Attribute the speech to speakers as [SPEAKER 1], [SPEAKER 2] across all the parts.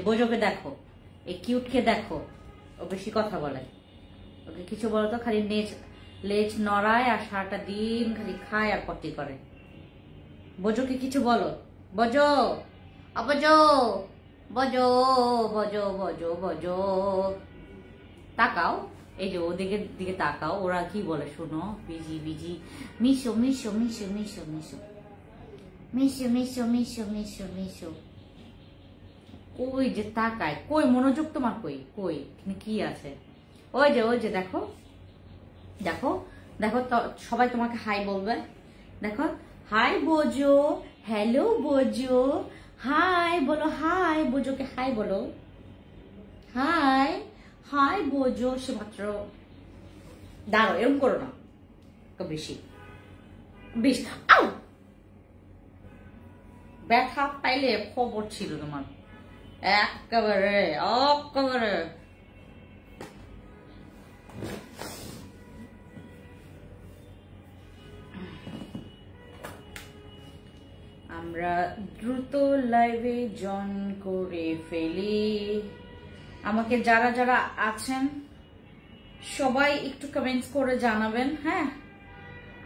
[SPEAKER 1] বোঝোকে দেখো, এই কিউটকে দেখো, ও বেশি কথা বলে। ওকে কিছু বলো তো, খালি লেজ নড়ায় আর সারাটা দিন খালি খায় আর পটি করে। বোঝোকে কিছু বলো, বজো অবজো, বজো বজো বজো বজো। তাকাও, এই যে ওদিকে দিকে তাকাও, ওরা কি বলে শোনো। Busy busy, Meesho Meesho Meesho Meesho Meesho Meesho Meesho Meesho Meesho Meesho. ওই যে তাকায়, কই মনোযোগ তোমার, কই কই কি আছে? ওই যে দেখো দেখো দেখো, সবাই তোমাকে হাই বলবে। দেখো, হাই বোঝো, হ্যালো বোঝো, হাই বলো, হাই বোঝোকে হাই বলো, হাই হাই বোঝো। সে মাত্র দাঁড়ো, এরকম করো না বেশি বেশ। আউ, ব্যথা পাইলে খবর ছিল তোমার একেবারে একেবারে। আমরা দ্রুত লাইভে জয়েন করে ফেলি। আমাকে যারা যারা আছেন সবাই একটু কমেন্টস করে জানাবেন। হ্যাঁ,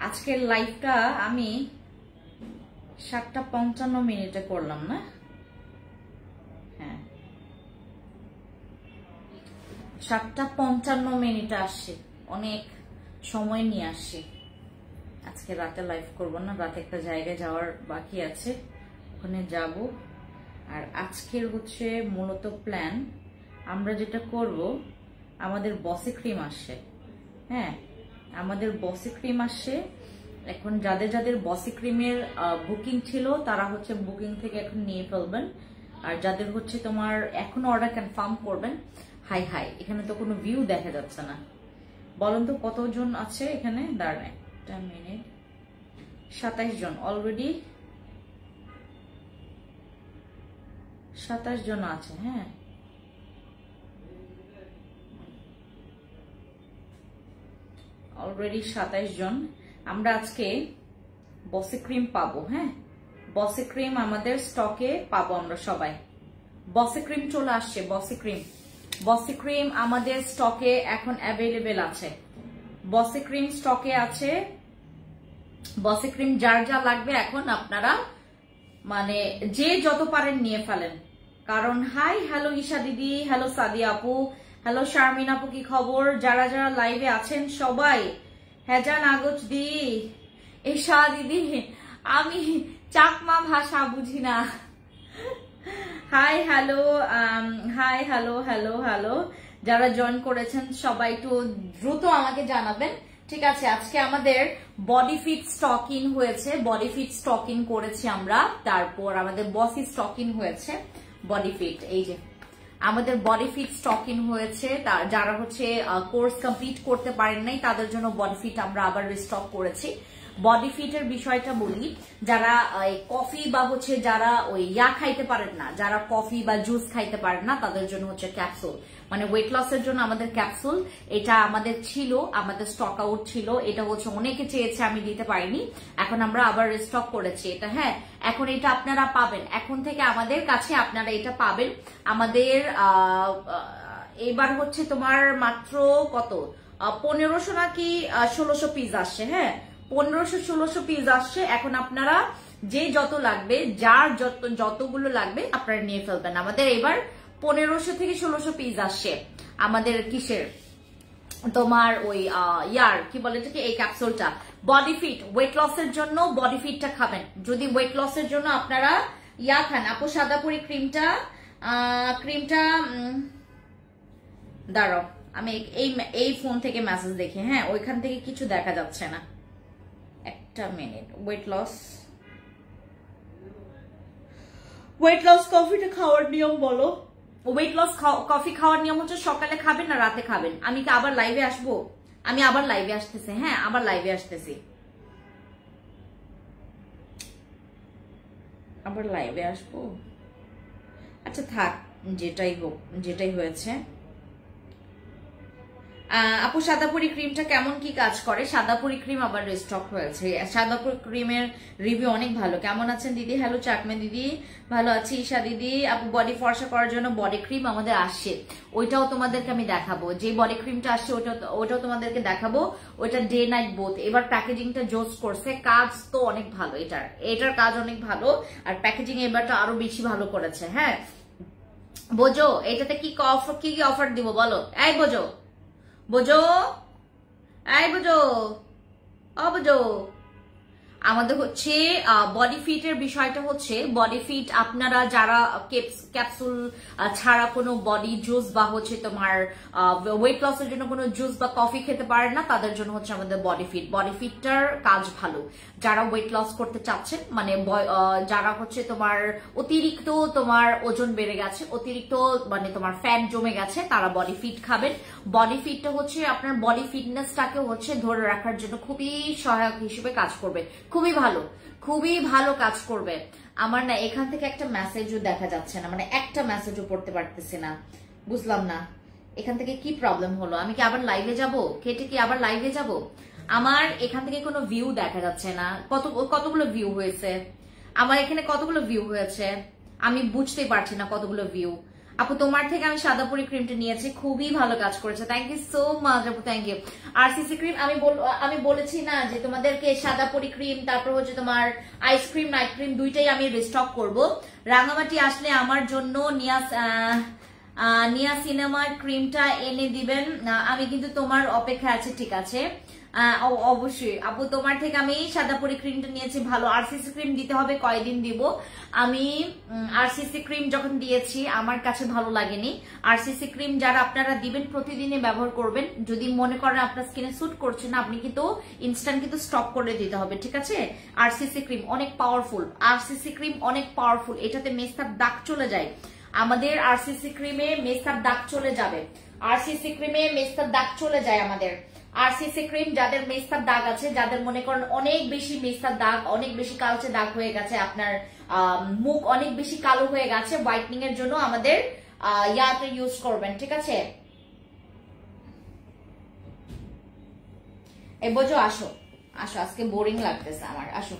[SPEAKER 1] আজকের লাইভটা আমি 7:55 করলাম না? হ্যাঁ, 7:55 আসছে, অনেক সময় নিয়ে আসছি। আজকে রাতে লাইভ করব না, রাতে একটা জায়গায় যাওয়ার বাকি আছে, ওখানে যাব। আর আজকের হচ্ছে মূলত প্ল্যান, আমরা যেটা করব, আমাদের বসে ক্রিম আসছে। হ্যাঁ, আমাদের বসে ক্রিম আসছে এখন। যাদের যাদের বসে ক্রিমের বুকিং ছিল তারা হচ্ছে বুকিং থেকে এখন নিয়ে ফেলবেন। আর যাদের হচ্ছে তোমার এখনো অর্ডার কনফার্ম করবেন। হাই হাই, এখানে তো কোনো ভিউ দেখা যাচ্ছে না। বলেন তো কতজন আছে এখানে? দাঁড়ান একটা মিনিট। 27 জন অলরেডি, 27 জন আছে। হ্যাঁ, অলরেডি 27 জন। আমরা আজকে বসে ক্রিম পাবো। হ্যাঁ, বসে ক্রিম আমাদের স্টকে পাবো আমরা সবাই। বসে ক্রিম চলে আসছে, বসে ক্রিম। বসে ক্রিম আমাদের স্টকে এখন অ্যাভেলেবেল আছে। বসে ক্রিম স্টকে আছে। বসে ক্রিম যার যা লাগবে এখন আপনারা মানে যে যত পারেন নিয়ে ফেলেন। কারণ হাই হ্যালো ঈশা দিদি, হ্যালো সাদিয়া আপু, হ্যালো শারমিন আপু, কি খবর? যারা যারা লাইভে আছেন সবাই, হ্যাজান আগজ দি, ঈশা দিদি, আমি চাকমা ভাষা বুঝি না। Hi hello, hi hello hello hello. যারা জয়েন করেছেন সবাই একটু দ্রুত আমাকে জানাবেন। ঠিক আছে, আজকে আমাদের বডি ফিট স্টক ইন হয়েছে, বডি ফিট স্টক ইন করেছি আমরা। তারপর আমাদের বসি স্টক ইন হয়েছে, বডি ফিট। এই যে আমাদের বডি ফিট স্টক ইন হয়েছে। যারা হচ্ছে কোর্স কমপ্লিট করতে পারেন নাই তাদের জন্য বডি ফিট আমরা আবার রিস্টক করেছি। বডি ফিটের বিষয়টা বলি, যারা কফি বা হচ্ছে যারা ওই খাইতে পারেন না, যারা কফি বা জুস খাইতে পারেন না তাদের জন্য হচ্ছে ক্যাপসুল, মানে ওয়েট লসের জন্য আমাদের ক্যাপসুল। এটা আমাদের ছিল, আমাদের স্টক আউট ছিল। এটা হচ্ছে অনেকে চেয়েছে, আমি দিতে পারিনি, এখন আমরা আবার রিস্টক করেছি এটা। হ্যাঁ, এখন এটা আপনারা পাবেন, এখন থেকে আমাদের কাছে আপনারা এটা পাবেন। আমাদের এবার হচ্ছে তোমার মাত্র কত 1500 নাকি 1600 পিস আসছে। হ্যাঁ, 1500-1600 পিস আসছে। এখন আপনারা যে যত লাগবে, যার যতগুলো লাগবে আপনারা নিয়ে ফেলবেন। আমাদের এবার 1500 থেকে 1600 পিস আসছে আমাদের কিসের তোমার ওই কি বলে এটাকে, এই ক্যাপসুলটা বডি ফিট ওয়েট লসের জন্য। বডি ফিটটা খাবেন যদি ওয়েট লসের জন্য আপনারা খান। আপু সাদাপুরি ক্রিমটা দাঁড়াও, আমি এই ফোন থেকে মেসেজ দেখি। হ্যাঁ, ওইখান থেকে কিছু দেখা যাচ্ছে না, একটা মিনিট। ওয়েট লস কফিটা খাওয়ার নিয়ম বলো। ওয়েট লস কফি খাওয়ার নিয়ম হচ্ছে সকালে খাবেন না রাতে খাবেন। আমি কি আবার লাইভে আসবো? আমি আবার লাইভে আসতেছি। হ্যাঁ, আবার লাইভে আসতেছি, আবার লাইভে আসবো। আচ্ছা থাক, যেটাই হোক, যেটাই হয়েছে। আপু সাদাপুরি ক্রিমটা কেমন কি কাজ করে? সাদাপুরি ক্রিম আবার রিস্টক হয়েছে। সাদাপুরি ক্রিমের রিভিউ অনেক ভালো। কেমন আছেন দিদি? হ্যালো চাকমে দিদি, ভালো আছি। ঈশা দিদি, আপু বডি ফর্সা করার জন্য বডি ক্রিম আমাদের আসছে, ওইটাও তোমাদেরকে আমি দেখাবো। যে বডি ক্রিমটা আসছে ওইটাও তোমাদেরকে দেখাবো। ওইটা ডে নাইট বোথ। এবার প্যাকেজিংটা জোস করছে, কাজ তো অনেক ভালো, এটার কাজ অনেক ভালো, আর প্যাকেজিং এবারটা আরো বেশি ভালো করেছে। হ্যাঁ বোঝো, এটাতে কি কি অফার দিব বলো? এই বোঝো, বোঝো, এই বোঝো, বোঝো। আমাদের হচ্ছে বডি ফিটের বিষয়টা হচ্ছে, বডি ফিট আপনারা যারা ক্যাপসুল ছাড়া কোনো বডি জুস বা হচ্ছে তোমার ওয়েট লসের জন্য কোনো জুস বা কফি খেতে পারেন না, তাদের জন্য হচ্ছে আমাদের বডি ফিটটার কাজ ভালো। যারা ওয়েট লস করতে চাচ্ছেন, মানে যারা হচ্ছে তোমার অতিরিক্ত তোমার ওজন বেড়ে গেছে, অতিরিক্ত মানে তোমার ফ্যাট জমে গেছে, তারা বডি ফিট খাবেন। বডি ফিটটা হচ্ছে আপনার বডি ফিটনেসটাকে হচ্ছে ধরে রাখার জন্য খুবই সহায়ক হিসেবে কাজ করবে, খুবই ভালো কাজ করবে। আমার না এখান থেকে একটা মেসেজও দেখা যাচ্ছে না, মানে একটা মেসেজও পড়তে পারতেছি না, বুঝলাম না এখান থেকে কি প্রবলেম হলো। আমি কি আবার লাইভে যাব? কেটে কি আবার লাইভে যাব? আমার এখান থেকে কোনো ভিউ দেখা যাচ্ছে না। কতগুলো ভিউ হয়েছে আমার এখানে, কতগুলো ভিউ হয়েছে আমি বুঝতেই পারছি না কতগুলো ভিউ। আপু তোমার থেকে আমি সাদাপুরি ক্রিমটা নিয়েছি, খুবই ভালো কাজ করেছে, থ্যাংক ইউ সো মাচ আপু, থ্যাংক ইউ। আরসিসি ক্রিম আমি বলেছি না যে তোমাদেরকে সাদাপুরি ক্রিম, তারপর হচ্ছে তোমার আইসক্রিম নাইট ক্রিম দুইটাই আমি রিস্টক করব। রাঙামাটি আসলে আমার জন্য নিয়াসিনামাইড ক্রিমটা এনে দিবেন, আমি কিন্তু তোমার অপেক্ষা আছে। ঠিক আছে, অবশ্যই আপু, তোমার থেকে আমি সাদাপুরি ক্রিমটা নিয়েছি, ভালো। আরসিসি ক্রিম দিতে হবে, কয়দিন দিব। আমি আরসিসি ক্রিম যখন দিয়েছি আমার কাছে ভালো লাগেনি। আরসিসি ক্রিম যারা আপনারা দিবেন প্রতিদিনে ব্যবহার করবেন, যদি মনে করেন আপনার স্কিনে স্যুট করছে না, আপনি কিন্তু ইনস্ট্যান্ট কিন্তু স্টপ করে দিতে হবে, ঠিক আছে? আরসিসি ক্রিম অনেক পাওয়ারফুল, এটাতে মেস্তার দাগ চলে যায়। আমাদের আরসিসি ক্রিমে মেস্তার দাগ চলে যাবে, আমাদের আরসিসি ক্রিম যাদের মেস্তার দাগ আছে, যাদের মনে করেন অনেক বেশি মেস্তার দাগ, অনেক বেশি কালচে দাগ হয়ে গেছে, আপনার মুখ অনেক বেশি কালো হয়ে গেছে, হোয়াইটনিং এর জন্য আমাদের ইয়াটা ইউজ করবেন, ঠিক আছে? এই বোঝো, আসো আজকে বোরিং লাগতেছে আমার, আসো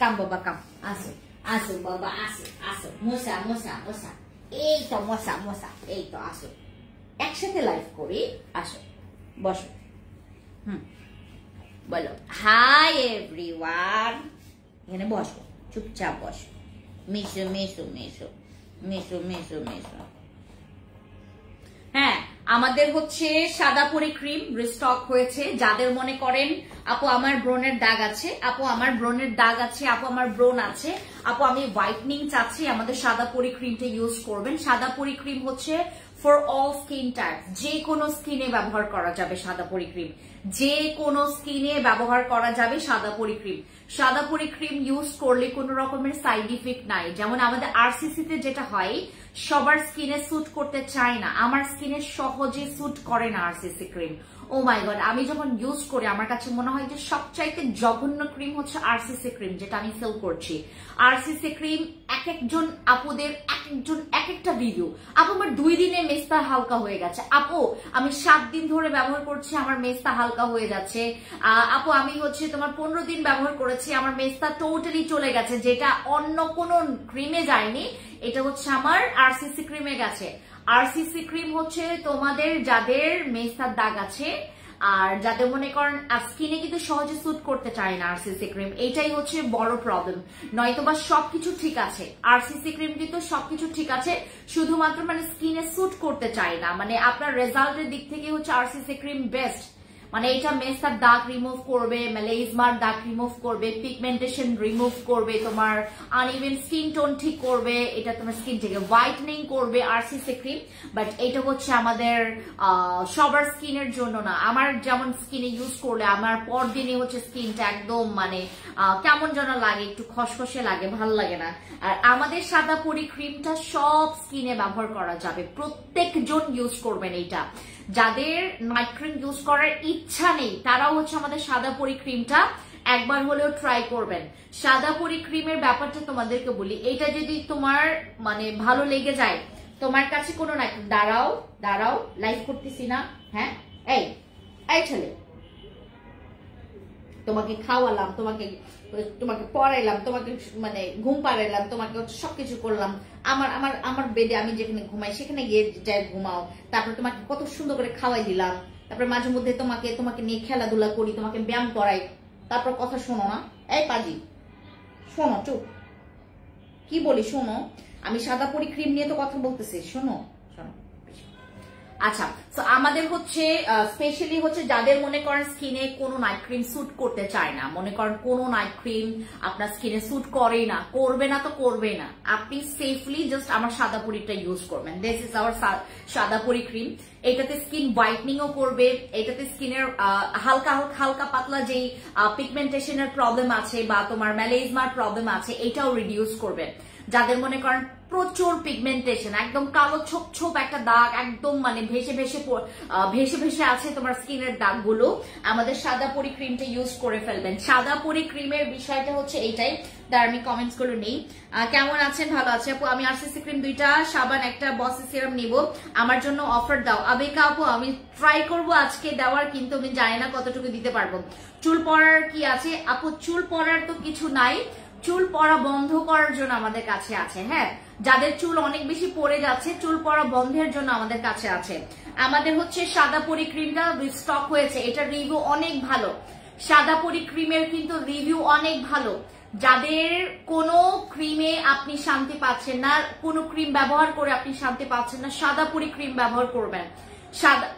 [SPEAKER 1] কাম বাবা কাম, আসো বাবা, আসো মশা, এই তো মশা, এই তো আসো, একসাথে লাইভ করি, আসো বসো। বলো হাই এভরিওয়ান, এখানে বসো, চুপচাপ বসো, মিশো। হ্যাঁ, আমাদের হচ্ছে সাদাপুরি ক্রিম রিস্টক হয়েছে। যাদের মনে করেন আপু আমার ব্রনের দাগ আছে, আপু আমার ব্রন আছে, আপু আমি হোয়াইটনিং চাচ্ছি, আমাদের সাদাপুরি ক্রিমটা ইউজ করবেন। সাদাপুরি ক্রিম হচ্ছে ফর অল স্কিন টাইপ, যে কোনো স্কিনে ব্যবহার করা যাবে সাদাপুরি ক্রিম, সাদাপুরি ক্রিম ইউজ করলে কোনো রকমের সাইড ইফেক্ট নাই। যেমন আমাদের আরসিসি তে যেটা হয়, সবার স্কিনে স্যুট করতে চায় না, আমার স্কিনে সহজে স্যুট করে না আরসিসি ক্রিম। ও মাই গড, আমি যখন ইউজ করি আমার কাছে মনে হয় যে সবচাইতে জঘন্য ক্রিম হচ্ছে আরসিসি ক্রিম, যেটা আমি সেল করছি। আরসিসি ক্রিম এক একজন আপুদের এক একটা রিভিউ, আপু আমার 2 দিনে মেস্তা হালকা হয়ে গেছে, আপু আমি 7 দিন ধরে ব্যবহার করছি আমার মেস্তা হালকা হয়ে যাচ্ছে, আপু আমি হচ্ছে তোমার 15 দিন ব্যবহার করেছি আমার মেস্তা টোটালি চলে গেছে, যেটা অন্য কোনো ক্রিমে যায়নি, এটা হচ্ছে আমার আরসিসি ক্রিমে গেছে। আরসিসি ক্রিম হচ্ছে তোমাদের যাদের মেস্তার দাগ আছে আর যাদের মনে করেন স্কিনে কিন্তু সহজে স্যুট করতে চায় না আরসিসি ক্রিম, এটাই হচ্ছে বড় প্রবলেম। নয়তোবা সবকিছু ঠিক আছে, আরসিসি ক্রিম কিন্তু সবকিছু ঠিক আছে, শুধুমাত্র মানে স্কিনে স্যুট করতে চায় না। মানে আপনার রেজাল্টের দিক থেকে হচ্ছে আরসিসি ক্রিম বেস্ট, মানে এটা মেস্তার দাগ রিমুভ করবে, মেলাইজমার দাগ রিমুভ করবে, পিগমেন্টেশন রিমুভ করবে, তোমার আনইভেন স্কিন টোন ঠিক করবে, এটা তোমার স্কিন থেকে হোয়াইটনিং করবে আরসিসি ক্রিম। বাট এটা হচ্ছে আমাদের সবার স্কিনের জন্য না। আমার যেমন স্কিনে ইউজ করলে আমার পরদিনই হচ্ছে স্কিনটা একদম মানে কেমন যেন লাগে, একটু খসখসে লাগে, ভালো লাগে না। আর আমাদের সাদাপুরি ক্রিমটা সব স্কিনে ব্যবহার করা যাবে, প্রত্যেকজন ইউজ করবেন এইটা। যাদের নাইট ক্রিম ইউজ করার ইচ্ছা নেই তারাও হচ্ছে আমাদের সাদাপুরি ক্রিমটা একবার হলেও ট্রাই করবেন। সাদাপুরি ক্রিমের ব্যাপারটা তোমাদেরকে বলি, এটা যদি তোমার মানে ভালো লেগে যায় তোমার কাছে কোনো নাই। দাঁড়াও দাঁড়াও, লাইভ করতেছি না। হ্যাঁ এই এই ছেলে, তোমাকে খাওয়ালাম, তোমাকে তোমাকে পড়াইলাম, তোমাকে মানে ঘুম পাড়াইলাম, তোমাকে সবকিছু করলাম। আমার আমার আমার বেডে আমি যেখানে ঘুমাই সেখানে গিয়ে যাই ঘুমাও। তারপরে তোমাকে কত সুন্দর করে খাওয়াই দিলাম। তারপরে মাঝে মধ্যে তোমাকে তোমাকে নিয়ে খেলাধুলা করি, তোমাকে ব্যায়াম করাই। তারপর কথা শোনো না। এই পাজি, শোনো, চুপ। কি বলি শোনো, আমি সাদা পরি ক্রিম নিয়ে তো কথা বলতেছি, শোনো শোনো। আচ্ছা, তো আমাদের হচ্ছে স্পেশালি হচ্ছে যাদের মনে করেন স্কিনে কোনো নাইট ক্রিম স্যুট করতে চায় না, মনে করেন কোনো নাইট ক্রিম আপনার স্কিনে স্যুট করেই না, করবে না তো করবে না, আপনি সেফলি জাস্ট আমার সাদা পরিটা ইউজ করবেন। দিস ইজ আওয়ার সাদা পরি ক্রিম। এটাতে স্কিন হোয়াইটনিং ও করবে, এটাতে স্কিনের হালকা হালকা পাতলা যেই পিগমেন্টেশনের প্রবলেম আছে বা তোমার ম্যালেজমার প্রবলেম আছে এটাও রিডিউস করবে। যাদের মনে করেন প্রচুর পিগমেন্টেশন, একদম কালো ছোপ ছোপ একটা দাগ, একদম মানে ভেসে ভেসে আছে তোমার স্কিনের দাগগুলো, আমাদের সাদা পরি ক্রিমটা ইউজ করে ফেলবেন। সাদা পরি ক্রিমের বিষয়টা হচ্ছে এইটাই। তার আমি কমেন্টস গুলো নেই। কেমন আছেন? ভালো আছে আপু। আমি আরসিসি ক্রিম 2টা, সাবান একটা, বসি সিরাম নিব, আমার জন্য অফার দাও। আবেকা আপু আমি ট্রাই করব আজকে দেওয়ার, কিন্তু আমি জানি না কতটুকু দিতে পারবো। চুল পড়ার কি আছে আপু? চুল পড়ার তো কিছু নাই, চুল পড়া বন্ধ করার জন্য আমাদের কাছে আছে। হ্যাঁ, যাদের চুল অনেক বেশি পড়ে যাচ্ছে চুল পড়া বন্ধের জন্য আমাদের কাছে আছে। আমাদের হচ্ছে সাদা পরি ক্রিমটা স্টক হয়েছে, এটা রিভিউ অনেক ভালো। সাদা পরি ক্রিমের কিন্তু রিভিউ অনেক ভালো। যাদের কোনো ক্রিমে আপনি শান্তি পাচ্ছেন না, কোনো ক্রিম ব্যবহার করে আপনি শান্তি পাচ্ছেন না, সাদা পরি ক্রিম ব্যবহার করবেন। সাদা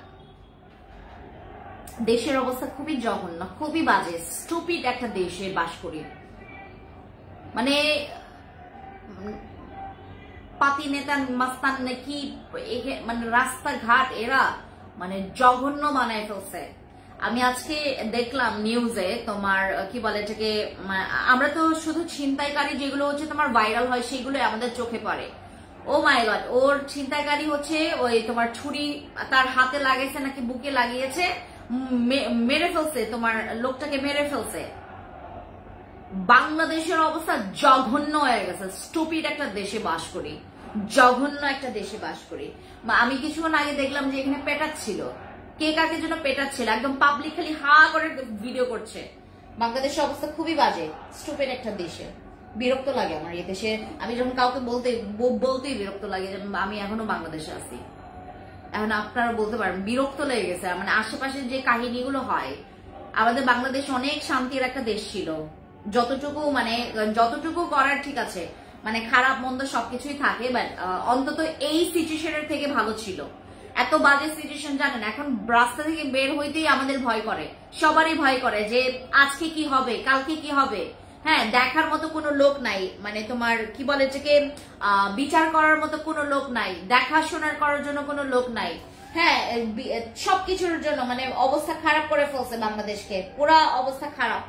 [SPEAKER 1] দেশের অবস্থা খুবই জঘন্য, খুবই বাজে, স্টুপিড একটা দেশে বাস করি। মানে পাতি নেতা মাস্তান নাকি মানে রাস্তাঘাট এরা মানে জঘন্য বানায় ফেলছে। আমি আজকে দেখলাম নিউজে তোমার কি বলে এটাকে, আমরা তো শুধু ছিনতাইকারী যেগুলো হচ্ছে তোমার ভাইরাল হয় সেগুলো আমাদের চোখে পড়ে। ও মাই গড, ওর ছিনতাইকারী হচ্ছে ওই তোমার ছুরি তার হাতে লাগাইছে নাকি বুকে লাগিয়েছে, মেরে ফেলছে, তোমার লোকটাকে মেরে ফেলছে। বাংলাদেশের অবস্থা জঘন্য হয়ে গেছে, স্টুপিড একটা দেশে বাস করি, জঘন্য একটা দেশে বাস করি। আমি কিছুক্ষণ আগে দেখলাম যে এখানে পেটাচ্ছিল, কে কাকে জন্য পেটাচ্ছিল, একদম পাবলিক খালি হা করে ভিডিও করছে। বাংলাদেশের অবস্থা খুবই বাজে, স্টুপিড একটা দেশে। বিরক্ত লাগে আমার এই দেশে, আমি যখন কাউকে বলতেই বিরক্ত লাগে যে আমি এখনো বাংলাদেশে আছি। এখন আপনারা বলতে পারেন বিরক্ত লেগে গেছে, মানে আশেপাশে যে কাহিনীগুলো হয়। আমাদের বাংলাদেশ অনেক শান্তির একটা দেশ ছিল, যতটুকু করার ঠিক আছে, মানে খারাপ মন্দ সবকিছুই থাকে, বাট অন্তত এই সিচুয়েশনের থেকে ভালো ছিল। এত বাজে সিচুয়েশন জানেন, এখন রাস্তা থেকে বের হইতেই আমাদের ভয় করে, সবারই ভয় করে যে আজকে কি হবে, কালকে কি হবে। হ্যাঁ, দেখার মতো কোনো লোক নাই, মানে তোমার কি বলে এটাকে বিচার করার মতো কোনো লোক নাই, দেখাশোনার করার জন্য কোনো লোক নাই। হ্যাঁ, সবকিছুর জন্য মানে অবস্থা খারাপ করে ফেলছে বাংলাদেশকে, পুরা অবস্থা খারাপ।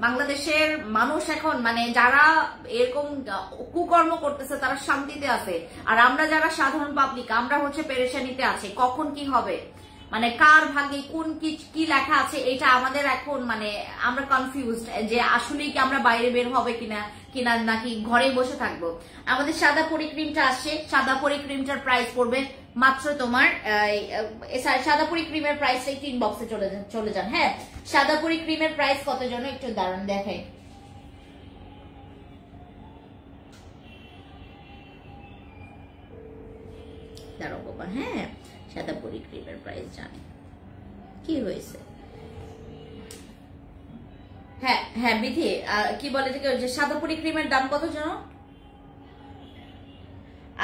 [SPEAKER 1] বাংলাদেশের মানুষ এখন মানে যারা এরকম কুকর্ম করতেছে তারা শান্তিতে আছে, আর আমরা যারা সাধারণ পাবলিক আমরা হচ্ছে পেরেশানিতে আছি, কখন কি হবে, মানে কার ভাগ্যে কোন কি লেখা আছে এটা আমাদের এখন মানে আমরা কনফিউজড যে আসলেই কি আমরা বাইরে বের হবে কিনা নাকি ঘরে বসে থাকবো। আমাদের সাদা পরি ক্রিমটা আসছে, সাদা পরি ক্রিমটার প্রাইস পড়বে মাত্র তোমার সাদা পরি ক্রিমের প্রাইস একটু ইনবক্সে চলে যান। হ্যাঁ, সাদা পরি ক্রিমের প্রাইস কত যেন একটু দাঁড়ান দেখাই। দাঁড়াও বাবা, হ্যাঁ সাদা পরি ক্রিমের প্রাইস জানি কি হয়েছে। হ্যাঁ হ্যাঁ বিধি, কি বলে যে সাদা পরি ক্রিমের দাম কত যেন?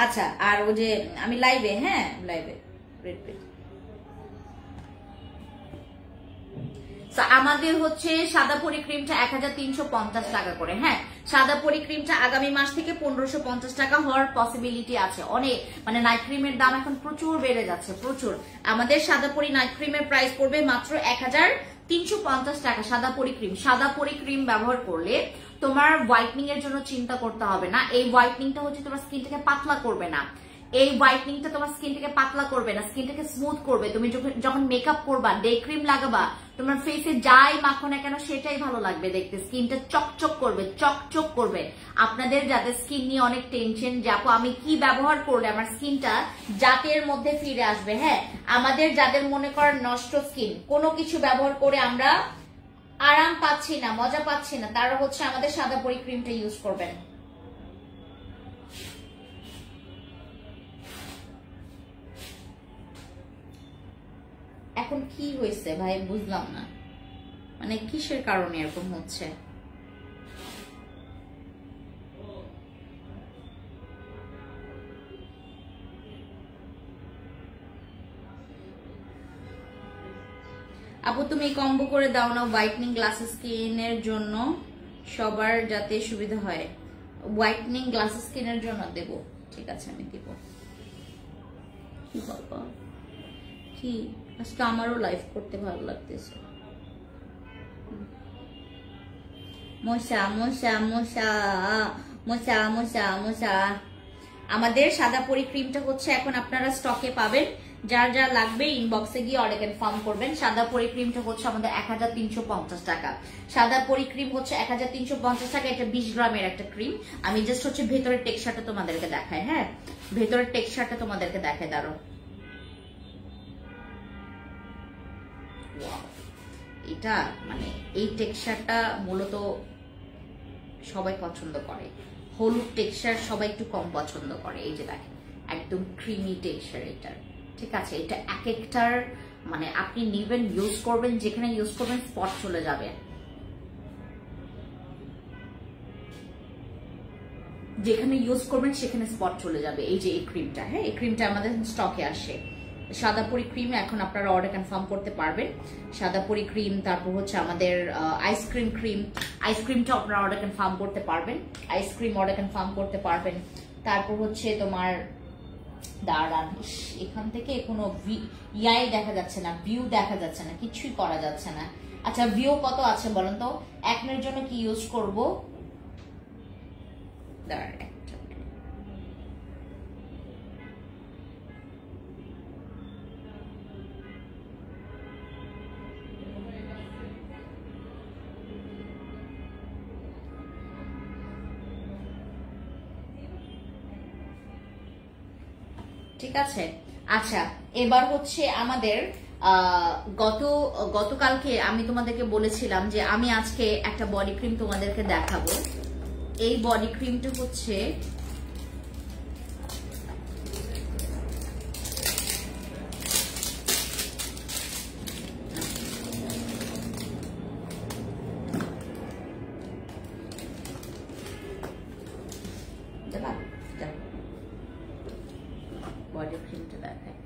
[SPEAKER 1] আচ্ছা, আর ও যে আমি লাইভে, হ্যাঁ লাইভে আমাদের হচ্ছে সাদা পরি ক্রিমটা 1350 টাকা করে। হ্যাঁ, সাদা পরি ক্রিমটা আগামী মাস থেকে 1550 টাকা হওয়ার পসিবিলিটি আছে। অনেক মানে নাইট ক্রিমের দাম এখন প্রচুর বেড়ে যাচ্ছে, প্রচুর। আমাদের সাদা পরি নাইট ক্রিমের প্রাইস পড়বে মাত্র 1350 টাকা। সাদা পরি ক্রিম ব্যবহার করলে তোমার হোয়াইটনিং এর জন্য চিন্তা করতে হবে না। এই হোয়াইটনিংটা হচ্ছে তোমার স্কিনটাকে পাতলা করবে না, এই হোয়াইটনিংটা তোমার স্কিনটাকে পাতলা করবে না, স্কিনটাকে স্মুথ করবে। তুমি যখন মেকআপ করবা, ডে ক্রিম লাগাবা, তোমার ফেসে যাই মাখো না কেন সেটাই ভালো লাগবে দেখতে, স্কিনটা চকচক করবে, চকচক করবে। আপনাদের যাদের স্কিন নিয়ে অনেক টেনশন যে আপু আমি কি ব্যবহার করলে আমার স্কিনটা জাতের মধ্যে ফিরে আসবে, হ্যাঁ, আমাদের যাদের মনে করেন নষ্ট স্কিন, কোনো কিছু ব্যবহার করে আমরা আরাম পাচ্ছি না, মজা পাচ্ছি না, তারা হচ্ছে আমাদের সাদা পরি ক্রিমটা ইউজ করবেন। এখন কি হয়েছে ভাই বুঝলাম না, মানে কিসের কারণে এরকম হচ্ছে? আপু তুমি কম্বো করে দাও না হোয়াইটনিং গ্লাসেস স্কিনের জন্য, সবার যাতে সুবিধা হয়। হোয়াইটনিং গ্লাসেস স্কিনের জন্য দেব, ঠিক আছে আমি দেব। কি বাবা কি আজকে আমারও লাইভ করতে ভালো লাগতেছে। মশা মশা মশা মশা মশা মশা। আমাদের সাদা পরি ক্রিমটা হচ্ছে এখন আপনারা স্টকে পাবেন, যার যা লাগবে ইনবক্সে গিয়ে অর্ডার কনফার্ম করবেন। সাদা পরি ক্রিমটা হচ্ছে আমাদের 1350 টাকা। সাদা পরি ক্রিম হচ্ছে 1350 টাকা। এটা 20 গ্রামের একটা ক্রিম। আমি জাস্ট হচ্ছে ভেতরের টেক্সচারটা তোমাদেরকে দেখাই, হ্যাঁ, ভেতরের টেক্সচারটা তোমাদেরকে দেখাই। দাঁড়ো, এটা মানে এই টেক্সচারটা মূলত সবাই পছন্দ করে, হলুদ টেক্সচার সবাই একটু কম পছন্দ করে। এই যে দেখেন একদম ক্রিমি টেক্সচার এটার, ঠিক আছে। এটা এক একটার মানে আপনি নিবেন, ইউজ করবেন, যেখানে ইউজ করবেন স্পট চলে যাবে, যেখানে ইউজ করবেন সেখানে স্পট চলে যাবে। এই যে এই ক্রিমটা, হ্যাঁ, এই ক্রিমটা আমাদের স্টকে আসে। সাদা পরি ক্রিম এখন আপনারা অর্ডার কনফার্ম করতে পারবেন। সাদা পরি ক্রিম, তারপর হচ্ছে আমাদের আইসক্রিম ক্রিম, আইসক্রিমটা আপনারা অর্ডার কনফার্ম করতে পারবেন, আইসক্রিম অর্ডার কনফার্ম করতে পারবেন। তারপর হচ্ছে তোমার দাঁড়ান, এখান থেকে কোনো ইয়াই দেখা যাচ্ছে না, ভিউ দেখা যাচ্ছে না, কিছুই করা যাচ্ছে না। আচ্ছা ভিউ কত আছে বলেন তো? একনের জন্য কি ইউজ করবো? দাঁড়ান ঠিক আছে। আচ্ছা এবার হচ্ছে আমাদের গতকালকে আমি তোমাদেরকে বলেছিলাম যে আমি আজকে একটা বডি ক্রিম তোমাদেরকে দেখাবো। এই বডি ক্রিমটা হচ্ছে বডি ক্রিমটা দেখায়।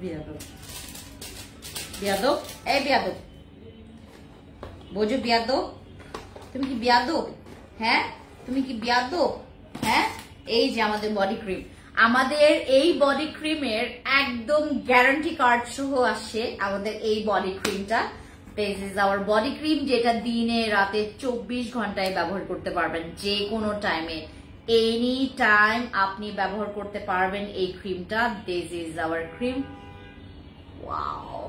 [SPEAKER 1] বিয়াদব বিয়াদব, এই বিয়াদব বোঝো, বিয়াদব তুমি কি বিয়াদব? হ্যাঁ তুমি কি বিয়াদব? হ্যাঁ এই যে আমাদের বডি ক্রিম, আমাদের এই বডি ক্রিমের একদম গ্যারান্টি কার্ড সহ আসছে আমাদের এই বডি ক্রিমটা। This is our body cream, যেটা দিনে রাতে 24 ঘন্টায় ব্যবহার করতে পারবেন, যে কোনো টাইমে, এনি টাইম আপনি ব্যবহার করতে পারবেন এই ক্রিমটা। This is our cream. Wow,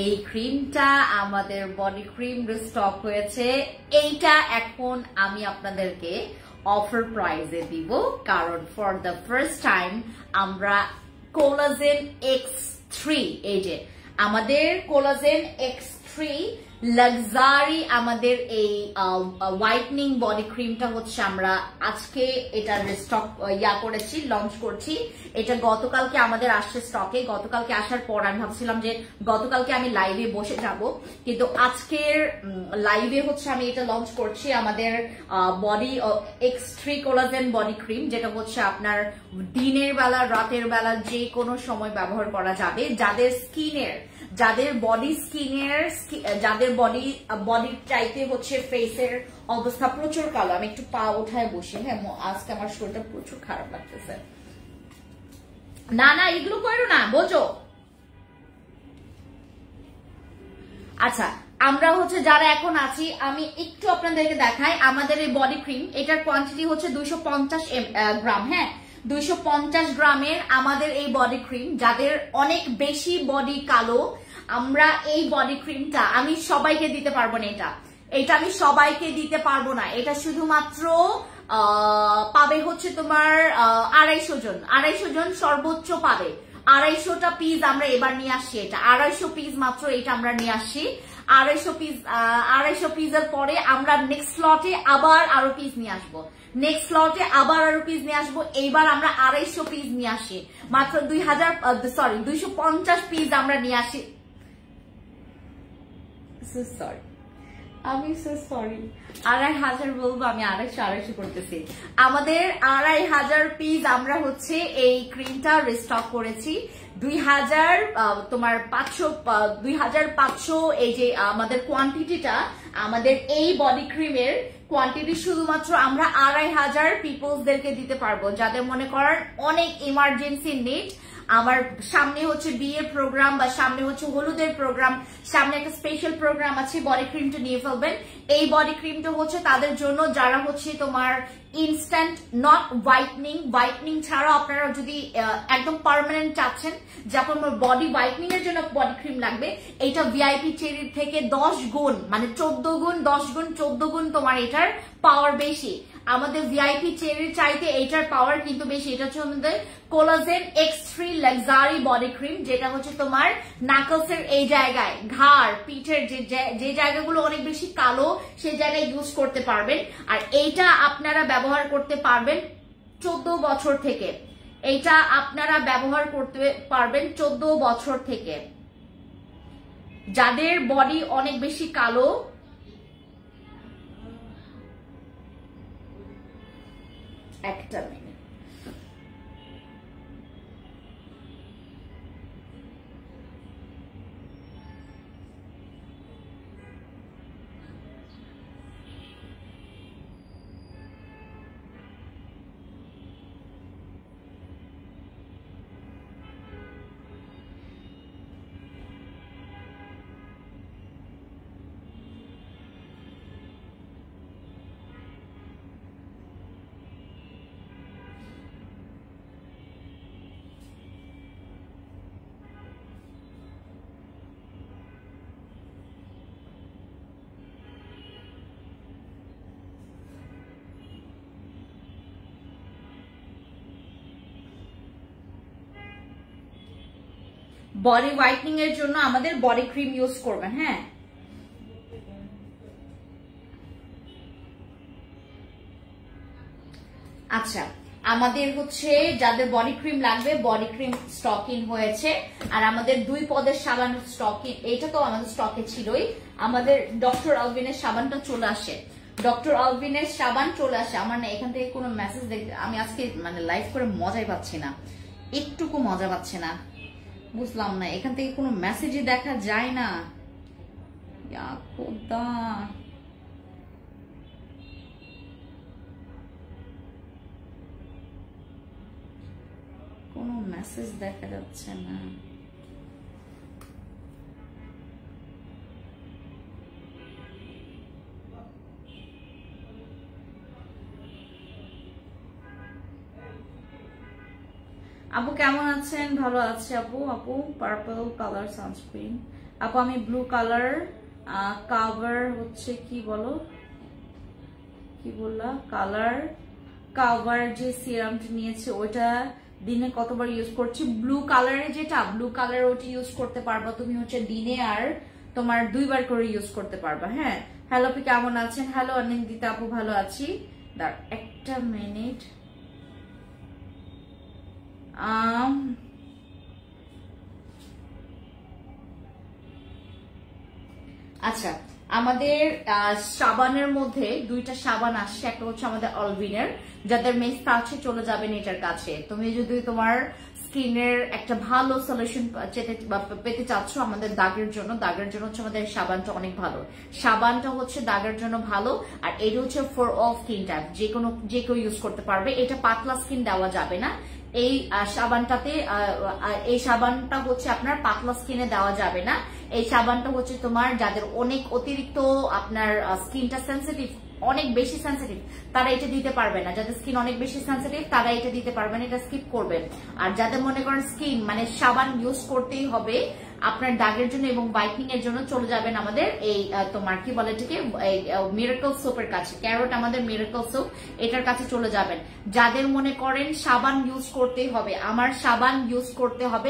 [SPEAKER 1] এই ক্রিমটা আমাদের বডি ক্রিম স্টক হয়েছে। এইটা এখন আমি আপনাদেরকে অফার প্রাইসে দিব, কারণ ফর দ্য ফার্স্ট টাইম আমরা কোলাজেন X3, এই যে আমাদের কোলাজেন X3 লাক্সারি আমাদের এই হোয়াইটনিং বডি ক্রিমটা হচ্ছে আমরা আজকে এটা স্টক করেছি, লঞ্চ করছি। এটা গতকালকে আমাদের আসছে স্টকে। গতকালকে আসার পর আমি ভাবছিলাম যে গতকালকে আমি লাইভে বসে যাব, কিন্তু আজকের লাইভে হচ্ছে আমি এটা লঞ্চ করছি, আমাদের body X3 collagen body cream, যেটা হচ্ছে আপনার দিনের বেলা রাতের বেলা যে কোনো সময় ব্যবহার করা যাবে। যাদের স্কিনের যাদের বডি স্কিনের, যাদের বডির চাইতে হচ্ছে ফেসের অবস্থা প্রচুর কালো। আমি একটু পা উঠায় বসি, হ্যাঁ আজকে আমার শরীরটা প্রচুর খারাপ লাগতেছে। না না এগুলো করো না, বোঝো। আচ্ছা আমরা হচ্ছে যারা এখন আছি, আমি একটু আপনাদেরকে দেখাই আমাদের এই বডি ক্রিম। এটার কোয়ান্টিটি হচ্ছে 250 গ্রাম, হ্যাঁ 250 গ্রামের আমাদের এই বডি ক্রিম। যাদের অনেক বেশি বডি কালো, আমরা এই বডি ক্রিমটা আমি সবাইকে দিতে পারবো না। এটা আমি সবাইকে দিতে পারবো না। এটা শুধুমাত্র পাবে হচ্ছে তোমার 250 জন সর্বোচ্চ পাবে। 250টা পিস আমরা এবার নিয়ে আসছি। এটা 250 পিস মাত্র, এটা আমরা নিয়ে আসছি 250 পিসের পরে আমরা নেক্সট লটে আবার আরো পিস নিয়ে আসবো, নেক্সট লটে আবার আরো পিস নিয়ে আসবো। এইবার আমরা 250 পিস নিয়ে আসি, মাত্র 250 পিস আমরা নিয়ে আসি। সরি, আমি সরি, 2500 বলবো, আমি 250 করতেছি। আমাদের 2500 পিস আমরা হচ্ছে এই ক্রিমটা রিস্টক করেছি। 2500 এই যে আমাদের কোয়ান্টিটিটা, আমাদের এই বডি ক্রিমের কোয়ান্টিটি শুধুমাত্র আমরা 2500 পিপলসদেরকে দিতে পারবো, যাদের মনে করেন অনেক ইমার্জেন্সি নিড। আমার সামনে হচ্ছে বিয়ের প্রোগ্রাম বা সামনে হচ্ছে হলুদের প্রোগ্রাম, সামনে একটা স্পেশাল প্রোগ্রাম আছে, বডি ক্রিমটা নিয়ে ফেলবেন। এই বডি ক্রিমটা হচ্ছে তাদের জন্য যারা হচ্ছে তোমার ইনস্ট্যান্ট নট হোয়াইটনিং ছাড়া আপনারা যদি একদম পার্মানেন্ট চাচ্ছেন যে আপনার বডি হোয়াইটনিং এর জন্য বডি ক্রিম লাগবে, এইটা ভিআইপি চেরির থেকে 10 গুণ, মানে 14 গুণ, 10 গুণ 14 গুণ তোমার এটার পাওয়ার বেশি। আমাদের ভিআইপি চেরির চাইতে এইটার পাওয়ার কিন্তু বেশি। এটা হচ্ছে আমাদের collagen X3 luxury body cream, যেটা হচ্ছে তোমার নাকলসের এই জায়গায়, ঘাড় পিঠের যে জায়গাগুলো অনেক বেশি কালো সেই জায়গায় ইউজ করতে পারবেন। আর এইটা আপনারা ব্যবহার করতে পারবেন 14 বছর থেকে। এইটা আপনারা ব্যবহার করতে পারবেন 14 বছর থেকে। যাদের বডি অনেক বেশি কালো, একটা মিনিট, বডি হোয়াইটনিং এর জন্য আমাদের বডি ক্রিম ইউজ করবেন, হ্যাঁ। আচ্ছা আমাদের হচ্ছে যাদের বডি ক্রিম লাগবে, বডি ক্রিম স্টক ইন হয়েছে। আর আমাদের 2 পদের সাবান স্টক ইন, এইটা তো আমাদের স্টকে ছিলই। আমাদের ডক্টর আলভিনের সাবানটা চলে আসে, ডক্টর আলভিনের সাবান চলে আসে। আমার না এখান থেকে কোনো মেসেজ দেখতে, আমি আজকে মানে লাইভ করে মজাই পাচ্ছি না, একটুকু মজা পাচ্ছি না, বুঝলাম না। এখান থেকে কোনো মেসেজই দেখা যায় না, খোদা। কোনো মেসেজ দেখা যাচ্ছে না। আপু কেমন আছেন? ভালো আছে আপু। আপু পার্পল কালার সানস্ক্রিন। আপু আমি ব্লু কালার কাভার হচ্ছে কি বলো, কি বললা, কালার কাভার যে সিরামটা নিয়েছে ওইটা দিনে কতবার ইউজ করছি। ব্লু কালারের যেটা, ব্লু কালার ওটা ইউজ করতে পারবা তুমি হচ্ছে দিনে, আর তোমার 2 বার করে ইউজ করতে পারবা, হ্যাঁ। হ্যালো আপু কেমন আছেন? হ্যালো অনিন্দিতা আপু, ভালো আছি। একটা মিনিট, আচ্ছা আমাদের সাবানের মধ্যে 2টা সাবান আসছে। একটা হচ্ছে আমাদের অলভিনের, যাদের মেস্তা আছে চলে যাবেন এটার কাছে। তুমি যদি তোমার স্কিনের একটা ভালো সলিউশন পেতে চাচ্ছ আমাদের দাগের জন্য হচ্ছে আমাদের সাবানটা অনেক ভালো। সাবানটা হচ্ছে দাগের জন্য ভালো, আর এটা হচ্ছে ফর অল স্কিন টাইপ, যে কেউ ইউজ করতে পারবে। এটা পাতলা স্কিন দেওয়া যাবে না। এই সাবানটা হচ্ছে আপনার পাতলা স্কিনে দেওয়া যাবে না। এই সাবানটা হচ্ছে তোমার যাদের অনেক অতিরিক্ত আপনার স্কিনটা সেন্সিটিভ, অনেক বেশি সেন্সিটিভ, তারা এটা দিতে পারবে না। যাদের স্কিন অনেক বেশি সেন্সিটিভ তারা এটা দিতে পারবে না, এটা স্কিপ করবেন। আর যাদের মনে করেন স্কিন মানে সাবান ইউজ করতেই হবে আপনার দাগের জন্য এবং হোয়াইটনিং এর জন্য, চলে যাবেন আমাদের এই তোমার কি বলে এটাকে মিরাকল সোপের কাছে। ক্যারট আমাদের মিরাকল সোপ, এটার কাছে চলে যাবেন। যাদের মনে করেন সাবান ইউজ করতেই হবে, আমার সাবান ইউজ করতে হবে,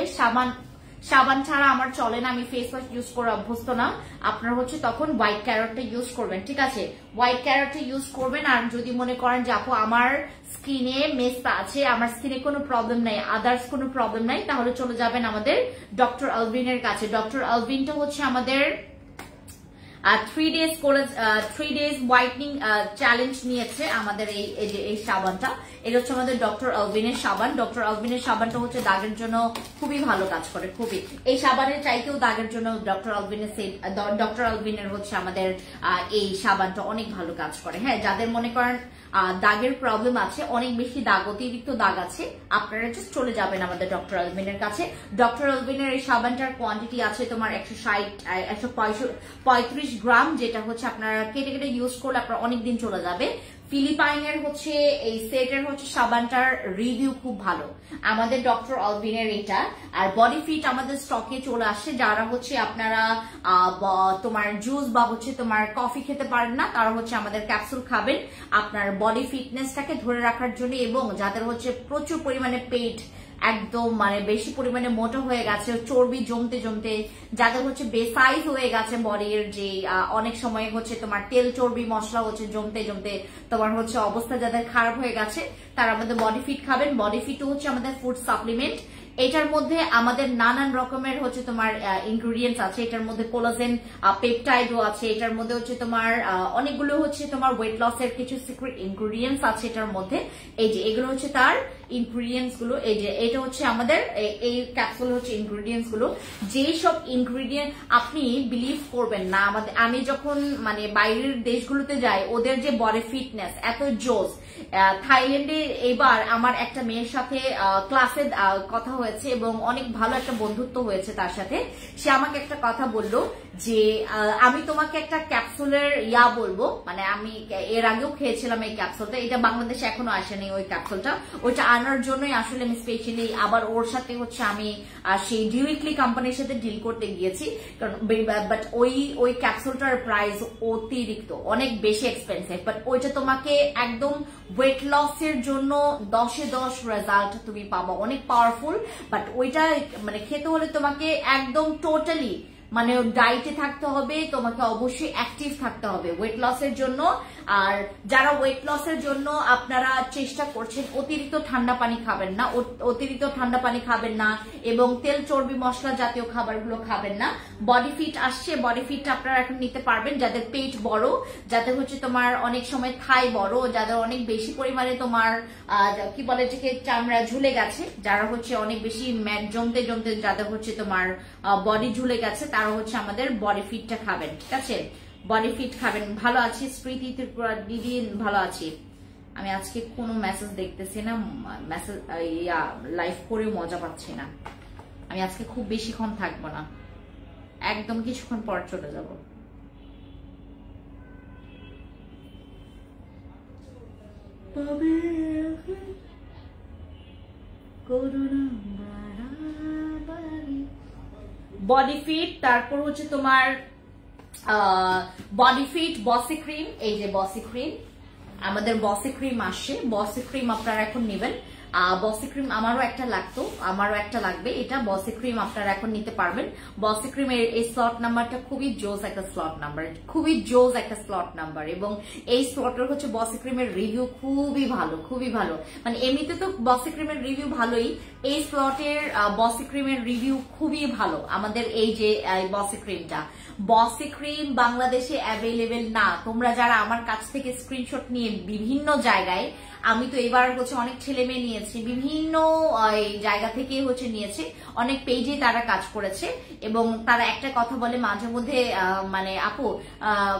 [SPEAKER 1] সাবান ছাড়া আমার চলে না, আমি ফেস ওয়াশ ইউজ করে অভ্যস্ত না, আপনার হচ্ছে তখন হোয়াইট ক্যারটটা ইউজ করবেন। ঠিক আছে, হোয়াইট ক্যারটটা ইউজ করবেন। আর যদি মনে করেন যে আপু আমার স্কিনে মেস্তা আছে, আমার স্কিনে কোনো প্রবলেম নাই, আদার্স কোনো প্রবলেম নাই, তাহলে চলে যাবেন আমাদের ডক্টর আলভিনের কাছে। ডক্টর আলভিনটা হচ্ছে আমাদের 3 days হোয়াইটনিং চ্যালেঞ্জ নিয়েছে আমাদের এই সাবানটা। এটা হচ্ছে আমাদের ডক্টর আলভিনের সাবান। ডক্টর আলভিনের সাবানটা হচ্ছে দাগের জন্য খুবই ভালো কাজ করে, খুবই। এই সাবানের চাইতেও দাগের জন্য ডক্টর আলভিনের হচ্ছে আমাদের এই সাবানটা অনেক ভালো কাজ করে। হ্যাঁ, যাদের মনে করেন দাগের প্রবলেম আছে, অনেক বেশি দাগ, অতিরিক্ত দাগ আছে, আপনারা জাস্ট চলে যাবেন আমাদের ডক্টর আলভিনের কাছে। ডক্টর আলভিনের এই সাবানটার কোয়ান্টিটি আছে তোমার 135 গ্রাম, যেটা হচ্ছে আপনারা কেটে কেটে ইউজ করলে আপনার অনেকদিন চলে যাবে। ফিলিপাইনের হচ্ছে এই সেটের হচ্ছে সাবানটার রিভিউ খুব ভালো আমাদের ডক্টর আলভিনের এটা। আর বডি ফিট আমাদের স্টকে চলে আসছে। যারা হচ্ছে আপনারা তোমার জুস বা হচ্ছে তোমার কফি খেতে পারেন না, তারা হচ্ছে আমাদের ক্যাপসুল খাবেন আপনার বডি ফিটনেসটাকে ধরে রাখার জন্য, এবং যাদের হচ্ছে প্রচুর পরিমাণে পেট একদম মানে বেশি পরিমাণে মোটা হয়ে গেছে, চর্বি জমতে জমতে, যাদের হচ্ছে বেসাইজ হয়ে গেছে বডির, যে অনেক সময় হচ্ছে তোমার তেল চর্বি মশলা হচ্ছে জমতে জমতে তোমার হচ্ছে অবস্থা যাদের খারাপ হয়ে গেছে, তারা আমাদের বডি ফিট খাবেন। বডি ফিট হচ্ছে আমাদের ফুড সাপ্লিমেন্ট। এটার মধ্যে আমাদের নানান রকমের হচ্ছে তোমার ইনগ্রিডিয়েন্টস আছে। এটার মধ্যে কোলাজেন পেপটাইডও আছে। এটার মধ্যে হচ্ছে তোমার অনেকগুলো হচ্ছে তোমার ওয়েট লসের কিছু সিক্রেট ইনগ্রিডিয়েন্টস আছে এটার মধ্যে। এই যে এগুলো হচ্ছে তার ইনগ্রিডিয়েন্টস গুলো। এই যে এটা হচ্ছে আমাদের এই ক্যাপসুল হচ্ছে ইনগ্রিডিয়েন্টস গুলো। যেই সব ইনগ্রিডিয়েন্ট আপনি বিলিভ করবেন না, আমি যখন মানে বাইরের দেশগুলোতে যাই, ওদের যে বডি ফিটনেস এত জোস। থাইল্যান্ডে এবার আমার একটা মেয়ের সাথে ক্লাসে কথা হয়েছে এবং অনেক ভালো একটা বন্ধুত্ব হয়েছে তার সাথে। সে আমাকে একটা কথা বললো যে আমি তোমাকে একটা ক্যাপসুলের বলবো, মানে আমি এর আগেও খেয়েছিলাম এই ক্যাপসুলটা, এটা বাংলাদেশে এখনো আসেনি ওই ক্যাপসুলটা, ওইটা আনার জন্যই আসলে আমি স্পেশালি আবার ওর সাথে হচ্ছে আমি সেই ডিরেক্টলি কোম্পানির সাথে ডিল করতে গিয়েছি। কারণ বাট ওই ক্যাপসুলটার প্রাইস অতিরিক্ত অনেক বেশি এক্সপেন্সিভ, বাট ওইটা তোমাকে একদম ওয়েট লসের জন্য 10-এ 10 রেজাল্ট তুমি পাবা, অনেক পাওয়ারফুল। বাট ওইটা মানে খেতে হলে তোমাকে একদম টোটালি মানে ডায়েটে থাকতে হবে, তোমাকে অবশ্যই অ্যাক্টিভ থাকতে হবে ওয়েট লসের জন্য। আর যারা ওয়েট লসের জন্য আপনারা চেষ্টা করছেন, অতিরিক্ত ঠান্ডা পানি খাবেন না, এবং তেল চর্বি মশলা জাতীয় খাবারগুলো খাবেন না। বডি ফিট আসছে, বডি ফিট আপনারা এখন নিতে পারবেন যাদের পেট বড়, যাদের হচ্ছে তোমার অনেক সময় থাই বড়, যাদের অনেক বেশি পরিমাণে তোমার কি বলে যে চামড়া ঝুলে গেছে, যারা হচ্ছে অনেক বেশি জমতে জমতে যাদের হচ্ছে তোমার বডি ঝুলে গেছে, তারা হচ্ছে আমাদের বডি ফিটটা খাবেন। ঠিক আছে, বডি ফিট খাবেন। ভালো আছি স্মৃতি দিদি, ভালো আছি। আমি আজকে কোনো মেসেজ দেখতেছি না, মেসেজ লাইভ করে মজা পাচ্ছি না। আমি আজকে খুব বেশিক্ষণ থাকবো না, একদম কিছুক্ষণ পর চলে যাব। বডি ফিট, তারপর হচ্ছে তোমার বডি ফিট বসি ক্রিম। এই যে বসি ক্রিম, আমাদের বসি ক্রিম আসছে, বসি ক্রিম আপনারা এখন নেবেন। বসি ক্রিম আমারও একটা লাগবে, এটা বসি ক্রিম আপনারা এখন নিতে পারবেন। বসি ক্রিমের এই স্লট নাম্বারটা খুবই জোস একটা স্লট নাম্বার, এবং এই স্লটের হচ্ছে বসি ক্রিমের রিভিউ খুবই ভালো। মানে এমনিতে তো বসি ক্রিমের রিভিউ ভালোই, এই স্লটের বসি ক্রিমের রিভিউ খুবই ভালো। আমাদের এই যে বসি ক্রিমটা, বসি ক্রিম বাংলাদেশে অ্যাভেলেবেল না। তোমরা যারা আমার কাছ থেকে স্ক্রিনশট নিয়ে বিভিন্ন জায়গায় আমি তো এবার হচ্ছে অনেক ছেলে মেয়ে নিয়েছি, বিভিন্ন জায়গা থেকে হচ্ছে নিয়েছে, অনেক পেজে তারা কাজ করেছে এবং তারা একটা কথা বলে মাঝে মধ্যে, মানে আপু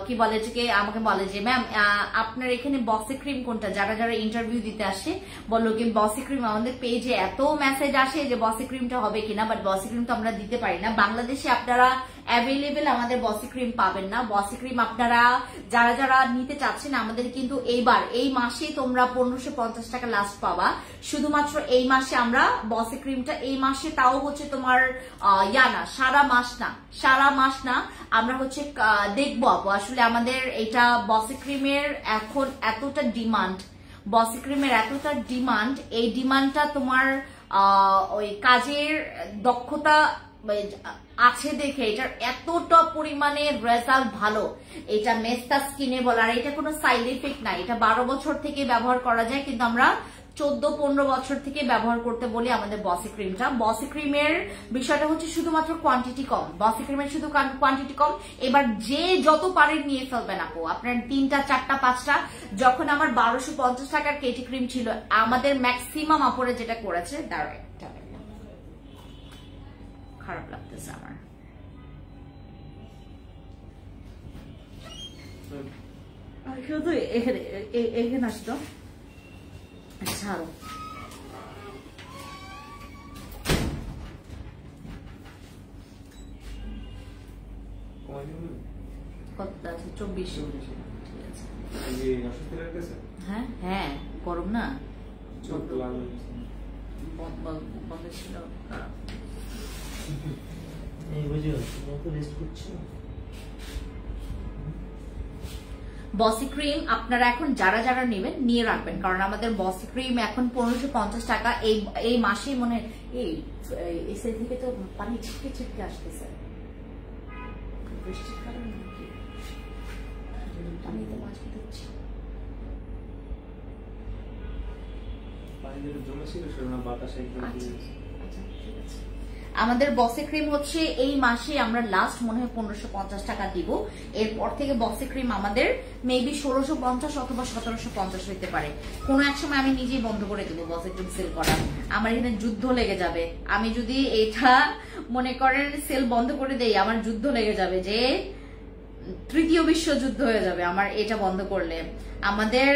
[SPEAKER 1] কি বলে যে আমাকে বলে যে ম্যাম আপনার এখানে বসে ক্রিম কোনটা, যারা যারা ইন্টারভিউ দিতে আসে বললো কি বসে ক্রিম আমাদের পেজে এত মেসেজ আসে যে বসে ক্রিমটা হবে কিনা, বাট বসে ক্রিম তো আমরা দিতে পারি না। বাংলাদেশে আপনারা অ্যাভেলেবেল আমাদের বসি ক্রিম পাবেন না। বসি ক্রিম আপনারা যারা যারা নিতে চাচ্ছেন আমাদের কিন্তু এইবার এই মাসে তোমরা 1550 টাকা লাস্ট পাবা, শুধুমাত্র এই মাসে আমরা বসি ক্রিমটা এই মাসে, তাও হচ্ছে তোমার না সারা মাস না আমরা হচ্ছে দেখবো আপু আসলে আমাদের এটা বসি ক্রিমের এখন এতটা ডিমান্ড, বসি ক্রিমের এতটা ডিমান্ড, এই ডিমান্ডটা তোমার ওই কাজের দক্ষতা আছে দেখে এটার এতটা পরিমাণে রেজাল্ট ভালো। এটা মেস্তা স্কিনে বলে, আর এটা কোনো সাইড এফেক্ট নাই, এটা 12 বছর থেকে ব্যবহার করা যায়, কিন্তু আমরা 14-15 বছর থেকে ব্যবহার করতে বলি আমাদের বসি ক্রিমটা। বসি ক্রিমের বিষয়টা হচ্ছে শুধুমাত্র কোয়ান্টিটি কম, বসি ক্রিমের শুধু কোয়ান্টিটি কম। এবার যে যত পারেন নিয়ে ফেলবেন আপু, আপনার 3টা 4টা 5টা। যখন আমার 1250 টাকার কেটি ক্রিম ছিল, আমাদের ম্যাক্সিমাম আপরে যেটা করেছে, দাঁড়ায় খারাপ লাগতেছে আমার, শুধু এখানে আসতো ছাড়ো। কতটা আছে? 24। ঠিক আছে। হ্যাঁ হ্যাঁ, গরম না, বন্ধ ছিল। বসি ক্রিম আপনারা এখন যারা যারা নেবেন নিয়ে রাখবেন, কারণ আমাদের বসি ক্রিম এখন 1550 টাকা এই মাসে মনে এই এসের দিকে তো পানি ছিটকে ছিটকে আসতেছে, বৃষ্টির কারণে নাকি পানিতে মাছ দিচ্ছি। আমাদের বসে ক্রিম হচ্ছে এই মাসে আমরা লাস্ট মনে হয় 1550 টাকা দিব, এরপর থেকে বসে ক্রিম আমাদের মেবি 1650 অথবা 1750 হইতে পারে। কোন এক সময় আমি নিজেই বন্ধ করে দিব বসে ক্রিম সেল করা, আমার এখানে যুদ্ধ লেগে যাবে। আমি যদি এটা মনে করেন সেল বন্ধ করে দেই, আমার যুদ্ধ লেগে যাবে, যে তৃতীয় বিশ্বযুদ্ধ হয়ে যাবে আমার এটা বন্ধ করলে। আমাদের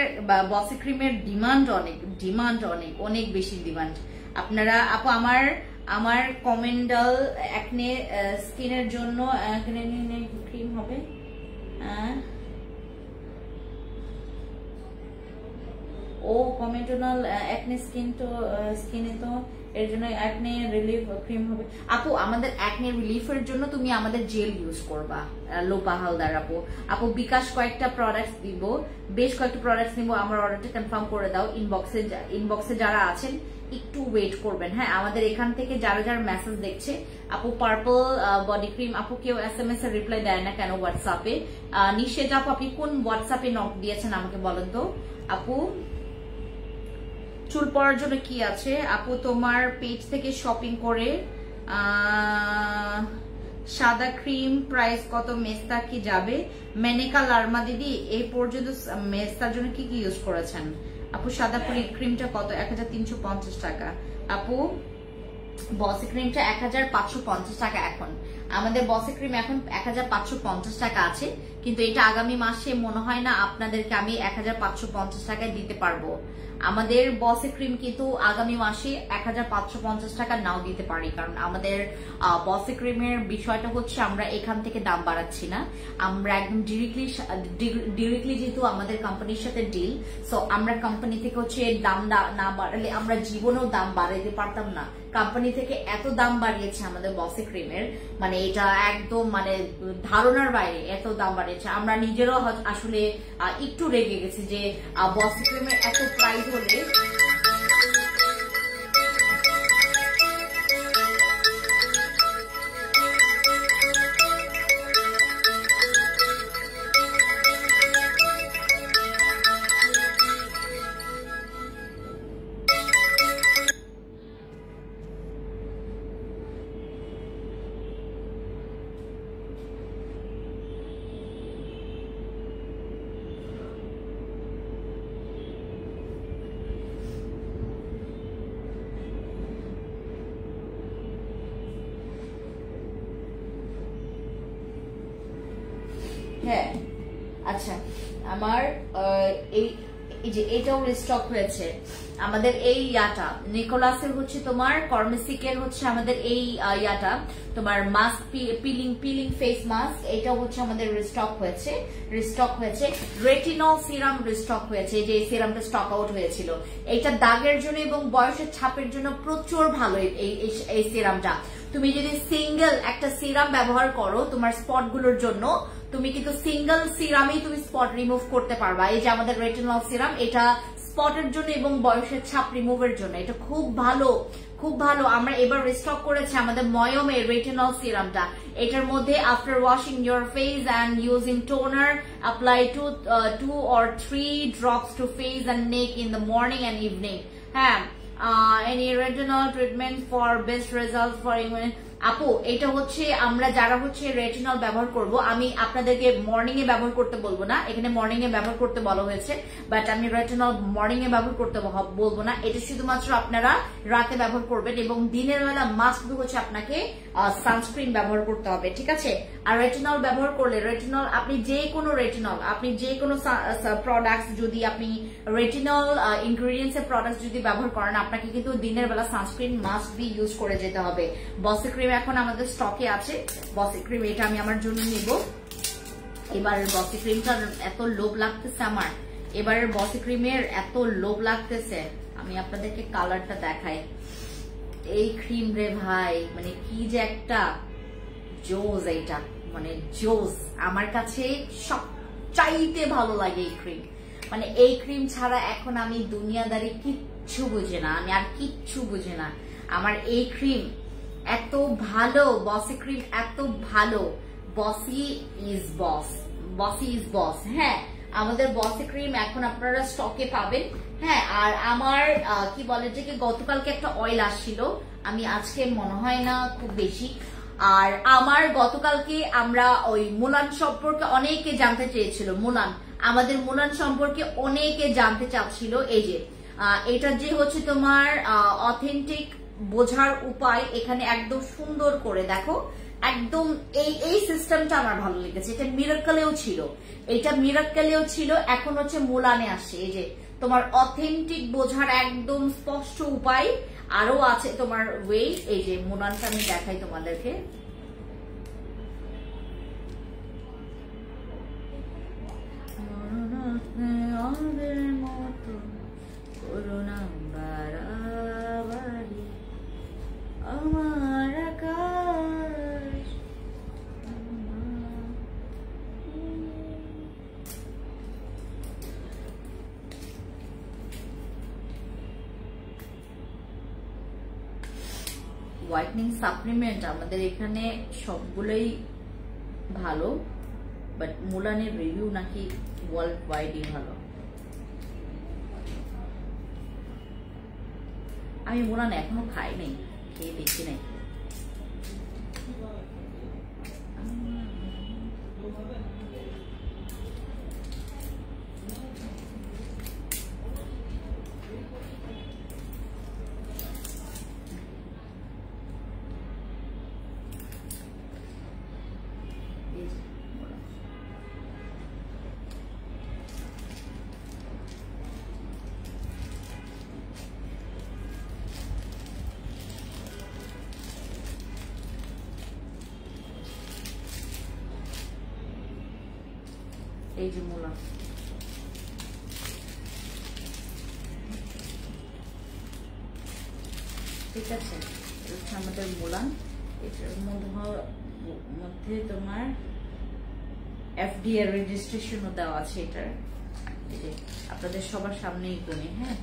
[SPEAKER 1] বসে ক্রিমের ডিমান্ড অনেক অনেক বেশি ডিমান্ড। আপনারা আপু আমার কমেন্ডাল একনে স্কিনের জন্য ক্রিম হবে, ও কমেন্টাল একনে স্কিনে তো এর জন্য একনে রিলিফ ক্রিম হবে। আপু আমাদের একনে রিলিফের জন্য তুমি আমাদের জেল ইউজ করবা, লোপা হালদার আপু বিকাশ কয়েকটা প্রোডাক্টস দিব, বেশ কয়েকটা প্রোডাক্টস নিব, আমার অর্ডারটা কনফার্ম করে দাও। ইনবক্সে যারা আছেন একটু ওয়েট করবেন, হ্যাঁ। আমাদের এখান থেকে যারা যারা মেসেজ দেখছে, আপু পার্পল বডি ক্রিম, আপু কেউ SMS এর রিপ্লাই দেয় না কেন হোয়াটসঅ্যাপে? নিষেধ আপু আপনি কোন হোয়াটসঅ্যাপে নক দিয়েছেন আমাকে বলেন তো। আপু চুল পড়ার জন্য কি আছে আপু? তোমার পেজ থেকে শপিং করে সাদা ক্রিম প্রাইস কত? মেস্তা কি যাবে? মেনেকা লার্মা দিদি এই পর্যন্ত মেস্তার জন্য কি কি ইউজ করেছেন আপু? সাদা ক্রিমটা কত? 1350 টাকা আপু। বসি ক্রিমটা 1550 টাকা এখন। আমাদের বসি ক্রিম এখন 1550 টাকা আছে, কিন্তু এটা আগামী মাসে মনে হয় না আপনাদেরকে আমি 1550 টাকায় দিতে পারবো। আমাদের বসি ক্রিম কিন্তু আগামী মাসে 1550 টাকা নাও দিতে পারি, কারণ আমাদের বসি ক্রিমের বিষয়টা হচ্ছে আমরা এখান থেকে দাম বাড়াচ্ছি না, আমরা একদম ডিরেক্টলি যেহেতু আমাদের কোম্পানির সাথে ডিল, সো আমরা কোম্পানি থেকে হচ্ছে দাম না বাড়ালে আমরা জীবনেও দাম বাড়াইতে পারতাম না। কোম্পানি থেকে এত দাম বাড়িয়েছে আমাদের বসি ক্রিমের, মানে এটা একদম মানে ধারণার বাইরে এত দাম বাড়িয়েছে। আমরা নিজেরাও আসলে একটু রেগে গেছি যে বসি ক্রিমের এত প্রাইস হলে। হ্যাঁ আচ্ছা, আমার এই যে এটাও রিস্টক হয়েছে আমাদের এই ইয়াটা নিকোলাসের হচ্ছে তোমার কর্মেসিকের হচ্ছে আমাদের এই ইয়াটা তোমার মাস্ক পিলিং ফেস মাস্ক, এটাও হচ্ছে আমাদের রিস্টক হয়েছে। রেটিনল সিরাম রিস্টক হয়েছে, যে সিরামটা স্টক আউট হয়েছিল। এটা দাগের জন্য এবং বয়সের ছাপের জন্য প্রচুর ভালো এই সিরামটা। তুমি যদি সিঙ্গেল একটা সিরাম ব্যবহার করো তোমার স্পট গুলোর জন্য, তুমি কিন্তু সিঙ্গেল সিরামেই তুমি স্পট রিমুভ করতে পারবা। এই যে আমাদের রেটিনল সিরাম, এটা স্পটের জন্য এবং বয়সের ছাপ রিমুভের জন্য এটা খুব ভালো। আমরা এবার রিস্টক করেছি আমাদের ময়মের রেটিনল সিরামটা। এটার মধ্যে after washing your face and using toner apply 2 or 3 drops to face and neck in the morning and evening. হ্যাঁ, any retinol treatment for best results for আপু, এটা হচ্ছে আমরা যারা হচ্ছে রেটিনল ব্যবহার করব, আমি আপনাদেরকে মর্নিং এ ব্যবহার করতে বলবো না, এখানে মর্নিং এ ব্যবহার করতে বলা হয়েছে, বাট আমি রেটিনল মর্নিং এ ব্যবহার করতে বলবো না। এটা শুধুমাত্র আপনারা রাতে ব্যবহার করবেন এবং দিনের বেলা মাস্ট বি হচ্ছে আপনাকে সানস্ক্রিন ব্যবহার করতে হবে, ঠিক আছে? আর রেটিনল ব্যবহার করলে আপনি যে কোনো প্রোডাক্টস যদি আপনি রেটিনল ইনগ্রেডিয়েন্টস এর প্রোডাক্টস যদি ব্যবহার করেন, আপনাকে কিন্তু দিনের বেলা সানস্ক্রিন মাস্ট বি ইউজ করে যেতে হবে। বসি ক্রিম এখন আমাদের স্টকে আছে, বসি ক্রিম এটা আমি আমার জন্য নিব। এবারের বসি ক্রিমটা এত লোভ লাগতেছে আমার, এবারের বসি ক্রিমের এত লোভ লাগতেছে, আমি আপনাদেরকে কালারটা দেখাই। এই ক্রিম রে ভাই, মানে কি যে একটা জোস, এইটা মানে জোস, আমার কাছে সবচাইতে ভালো লাগে এই ক্রিম। মানে এই ক্রিম ছাড়া এখন আমি দুনিয়াদারি কিচ্ছু বুঝি না, আমি আর কিচ্ছু বুঝি না। আমার এই ক্রিম এত ভালো, বসি ক্রিম এত ভালো, বসি ইজ বস। হ্যাঁ, আমাদের বসি ক্রিম এখন আপনারা স্টকে পাবেন। হ্যাঁ, আর আমার কি বলে যে গতকালকে একটা অয়েল আসছিল, আমি আজকে মনে হয় না খুব বেশি। আর আমার গতকালকে আমরা ওই মুলান সম্পর্কে অনেকে জানতে চেয়েছিল, আমাদের মুলান সম্পর্কে অনেকে জানতে চাচ্ছিল। এই যে এটা যে হচ্ছে তোমার অথেন্টিক বোঝার উপায়, এখানে একদম সুন্দর করে দেখো, একদম এই সিস্টেমটা আমার ভালো লেগেছে। এটা মিরাক্কেলেও ছিল, এখন হচ্ছে মুলানে আসছে। এই যে তোমার অথেন্টিক বোঝার একদম স্পষ্ট উপায় আরো আছে তোমার ওয়ে। এই যে মুলানটা আমি দেখাই তোমাদেরকে, আমার আকাশ হোয়াইটনিং সাপ্লিমেন্ট আমাদের এখানে সবগুলোই ভালো, বাট মুলানের রিভিউ নাকি ওয়ার্ল্ড ওয়াইডই ভালো। আমি মুলান এখনো খাই নাই, খেয়ে দেখি নাই। এই যে মুলান, ঠিক আছে, এটা আমাদের মুলান। এটার মধ্যে তোমার FDA রেজিস্ট্রেশনও দেওয়া আছে এটার। এই যে আপনাদের সবার সামনেই গুনে, হ্যাঁ,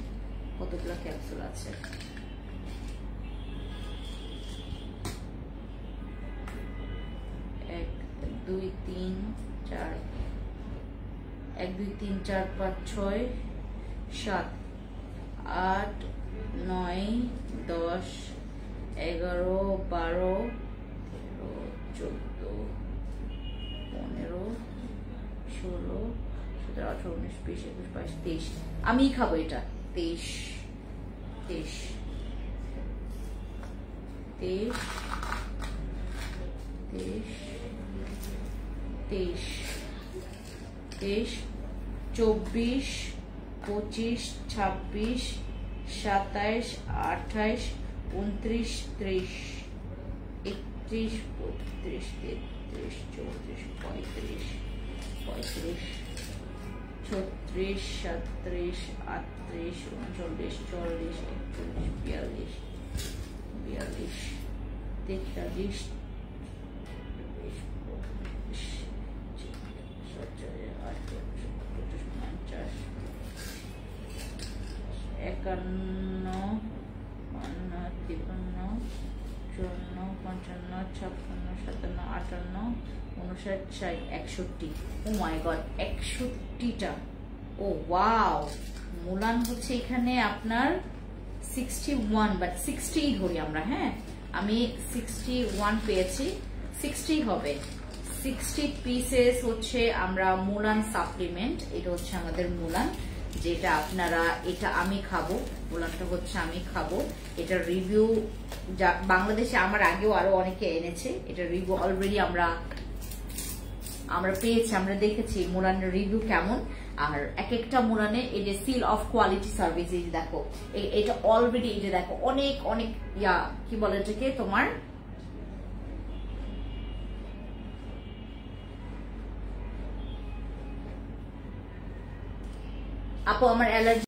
[SPEAKER 1] কতগুলো ক্যাপসুল আছে। 1 2 3 4 1 2 3 4 5 6 7 8 9 10 11 12 13 14 15 16 17 18 19 20 21 22 23। আমি খাবো এটা 23 23 23 23 23 23 24 25 26 27 28 29 30 31 32 33 34 35 36 36 37 38 39 40 41 42 43 51 52 54 55 56 57 58 59 60 ও মাই গড 61টা। ও ওয়াও, মুলান হচ্ছে এখানে আপনার 61, বাট 60 ধরি আমরা। হ্যাঁ, আমি 61 পেয়েছি, 60 হবে। 60 পিসেস হচ্ছে আমরা মুলান সাপ্লিমেন্ট। এটা হচ্ছে আমাদের মুলান, যেটা আপনারা, এটা আমি খাবো, মুলানটা হচ্ছে আমি খাবো। এটার রিভিউ বাংলাদেশে আমার আগেও আরো অনেকে এনেছে, এটার রিভিউ অলরেডি আমরা পেয়েছি, আমরা দেখেছি মুলানের রিভিউ কেমন। আর এক একটা মুলানে এই যে সিল অফ কোয়ালিটি সার্ভিস, এই যে দেখো এটা অলরেডি, এই যে দেখো অনেক অনেক কি বলে এটাকে তোমার আপু আমার অ্যালার্জি